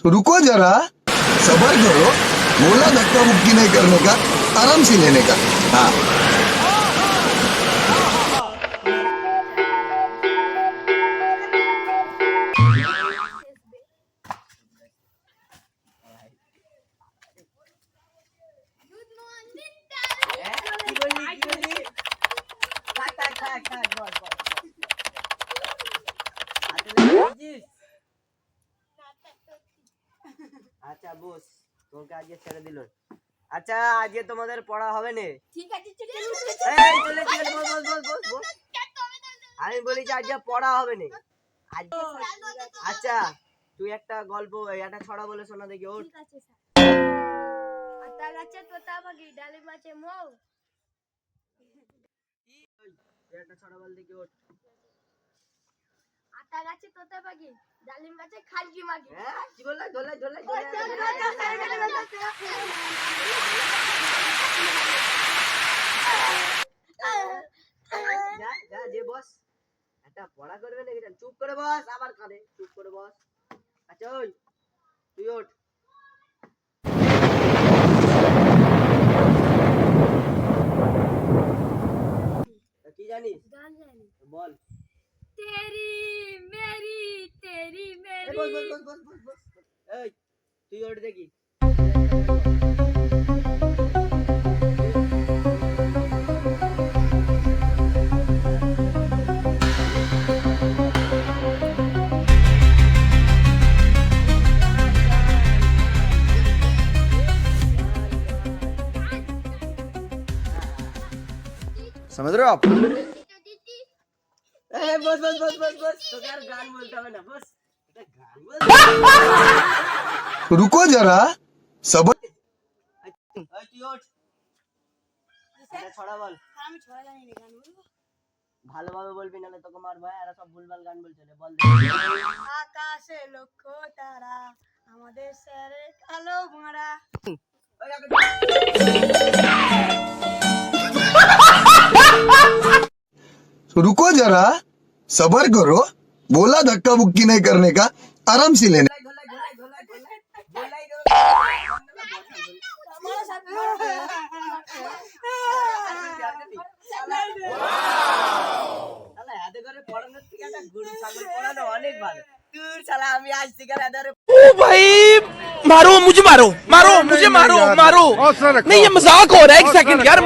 रुको जरा, सबर करो, बोला धक्का मुक्की नहीं करने का, आराम से लेने का। हाँ আচ্ছা বস, তোকে আজকে ছেড়ে দিল। আচ্ছা আজকে তোমাদের পড়া হবে না? ঠিক আছে আমি বলি যে আজকে পড়া হবে না। আচ্ছা তুই একটা গল্প একটা ছড়া বলে শোনা দেখি। ওঠ। আতা গাছে তোতা পাখি ডালে মাছে মৌ। একটা ছড়া বল দেখি। ওঠ। আতা গাছে তোতা পাখি ডালিম গাছে খালকি মাগি। হ্যাঁ কি বললা? ঝোলা ঝোলা যা যা যে বস একটা পড়া করবে নাকি? চুপ করে বস। আবার কাঁদে। চুপ করে বস। আচ্ছা ওই তুই ওঠ। কি জানিস? গান জানি। বল। তেরি মেরি তেরি মেরি। বস বস বস বস বস বস। এই তুই ওঠ দেখি। समझ रहे हो आप? बस बस बस बस बस तो यार गान बोलता है ना बस गान बोल। रुको जरा, सबर। তুই ওঠ। একটা ছড়া বল। আমি ছড়া জানি না, গান বলবো? ভালোভাবে বলবি নালে তোকে মারবো। এরা সব ভুলভাল গান বলছে রে। বল। আকাশে লক্ষ তারা আমাদের স্যারে কালো মারা। रुको जरा, सबर करो, बोला धक्का मुक्की नहीं करने का, आराम से लेने। অনেক ভালো। তোর শালা আমি আজ থেকে ओ भाई मारो मुझे, मारो मारो मुझे, मारो मारो नहीं, ये मजाक हो रहा है। एक सेकंड यार।